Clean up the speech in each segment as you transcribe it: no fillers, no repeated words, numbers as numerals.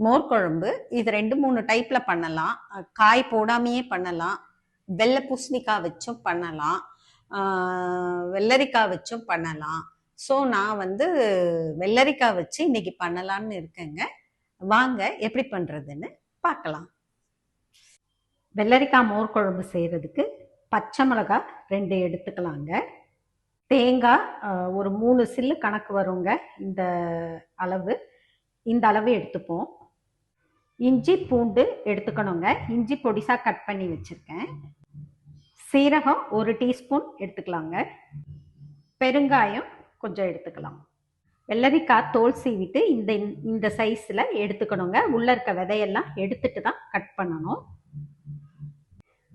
மோர் குழம்பு இது 2-3 டைப்ல பண்ணலாம். காய் போடாமையே பண்ணலாம். வெள்ளை பூசணிக்காய் வச்சும் பண்ணலாம். வெள்ளரிக்காய் வச்சும் பண்ணலாம். ஸோ நான் வந்து வெள்ளரிக்காய் வச்சு இன்னைக்கு பண்ணலான்னு இருக்கேங்க. வாங்க எப்படி பண்றதுன்னு பார்க்கலாம். வெள்ளரிக்காய் மோர் குழம்பு செய்யறதுக்கு பச்சை மிளகாய் 2 எடுத்துக்கலாங்க. தேங்காய் ஒரு 3 சில்லு கணக்கு வருங்க. இந்த அளவு எடுத்துப்போம். இஞ்சி பூண்டு எடுத்துக்கணுங்க. இஞ்சி பொடிசா கட் பண்ணி வச்சிருக்கேன். சீரகம் 1 டீஸ்பூன் எடுத்துக்கலாங்க. பெருங்காயம் கொஞ்சம் எடுத்துக்கலாம். வெள்ளரிக்காய் தோல் சீவிட்டு இந்த சைஸ்ல எடுத்துக்கணுங்க. உள்ள இருக்க விதையெல்லாம் எடுத்துட்டு தான் கட் பண்ணணும்.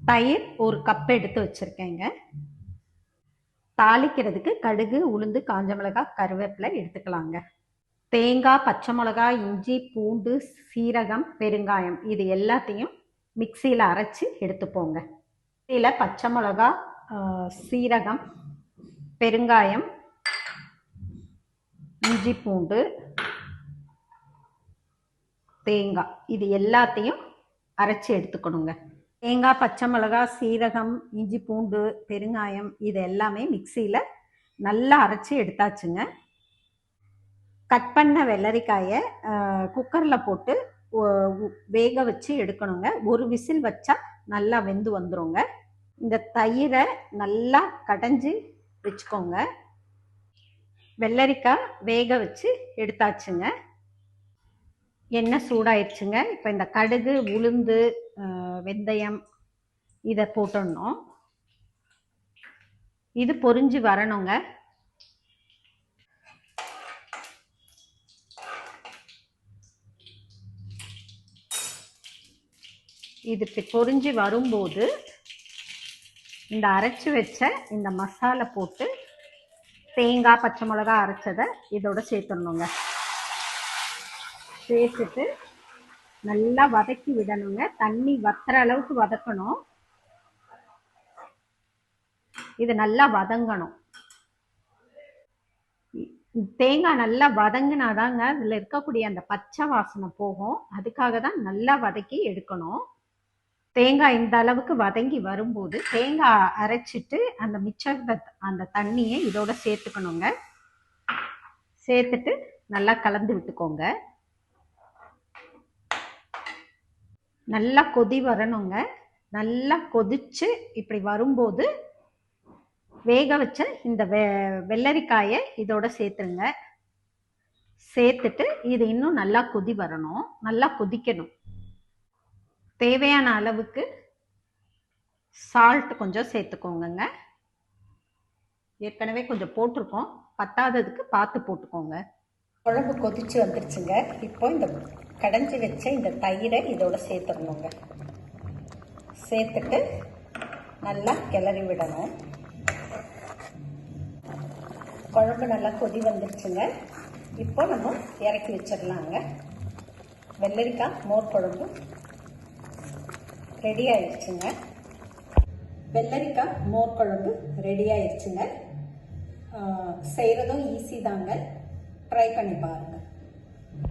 தயிர் 1 கப் எடுத்து வச்சிருக்கேங்க. தாளிக்கிறதுக்கு கடுகு, உளுந்து, காஞ்ச மிளகாய், கருவேப்பிலை எடுத்துக்கலாங்க. தேங்காய், பச்சை மிளகாய், இஞ்சி பூண்டு, சீரகம், பெருங்காயம் இது எல்லாத்தையும் மிக்சியில் அரைச்சி எடுத்துப்போங்க. மிக்சியில் பச்சை மிளகாய், சீரகம், பெருங்காயம், இஞ்சி பூண்டு, தேங்காய் இது எல்லாத்தையும் அரைச்சி எடுத்துக்கணுங்க. தேங்காய், பச்சை மிளகாய், சீரகம், இஞ்சி பூண்டு, பெருங்காயம் இது எல்லாமே மிக்சியில் நல்லா அரைச்சி எடுத்தாச்சுங்க. கட் பண்ண வெள்ளரிக்காயை குக்கரில் போட்டு வேக வச்சு எடுக்கணுங்க. 1 விசில் வச்சா நல்லா வெந்து வந்துடுங்க. இந்த தயிரை நல்லா கடைஞ்சி வச்சுக்கோங்க. வெள்ளரிக்காய் வேக வச்சு எடுத்தாச்சுங்க. எண்ணெய் சூடாயிடுச்சுங்க. இப்போ இந்த கடுகு, உளுந்து, வெந்தயம் இதை போட்டுடணும். இது பொரிஞ்சு வரணுங்க. இது பொரிஞ்சு வரும்போது இந்த அரைச்சி வச்ச இந்த மசாலா போட்டு தேங்காய், பச்சை மிளகாய் அரைச்சதை இதோட சேர்த்துடணுங்க. சேர்த்துட்டு நல்லா வதக்கி விடணுங்க. தண்ணி வத்துற அளவுக்கு வதக்கணும். இது நல்லா வதங்கணும். தேங்காய் நல்லா வதங்கினாதாங்க அதில் இருக்கக்கூடிய அந்த பச்சை வாசனை போகும். அதுக்காக தான் நல்லா வதக்கி எடுக்கணும். தேங்காய் இந்த அளவுக்கு வதங்கி வரும்போது தேங்காய் அரைச்சிட்டு அந்த அந்த தண்ணியை இதோட சேர்த்துக்கணுங்க. சேர்த்துட்டு நல்லா கலந்து விட்டுக்கோங்க. நல்லா கொதி வரணுங்க. நல்லா கொதிச்சு இப்படி வரும்போது வேக வச்ச இந்த வெள்ளரிக்காயை இதோட சேர்த்துருங்க. சேர்த்துட்டு இது இன்னும் நல்லா கொதி வரணும். நல்லா கொதிக்கணும். தேவையான அளவுக்கு சால்ட் கொஞ்சம் சேர்த்துக்கோங்க. ஏற்கனவே கொஞ்சம் போட்டிருக்கோம். பத்தாததுக்கு பார்த்து போட்டுக்கோங்க. குழம்பு கொதிச்சு வந்துருச்சுங்க. இப்போ இந்த கடைஞ்சி வச்ச இந்த தயிரை இதோட சேர்த்துடணுங்க. சேர்த்துட்டு நல்லா கிளறி விடணும். குழம்பு நல்லா கொதி வந்துருச்சுங்க. இப்போ நம்ம இறக்கி வச்சிடலாங்க. வெள்ளரிக்காய் மோர் குழம்பு ரெடி ஆயிடுச்சுங்க. வெள்ளரிக்காய் மோர் குழம்பு ரெடி ஆயிடுச்சுங்க. செய்கிறதும் ஈஸி தாங்க. ட்ரை பண்ணி பாருங்க.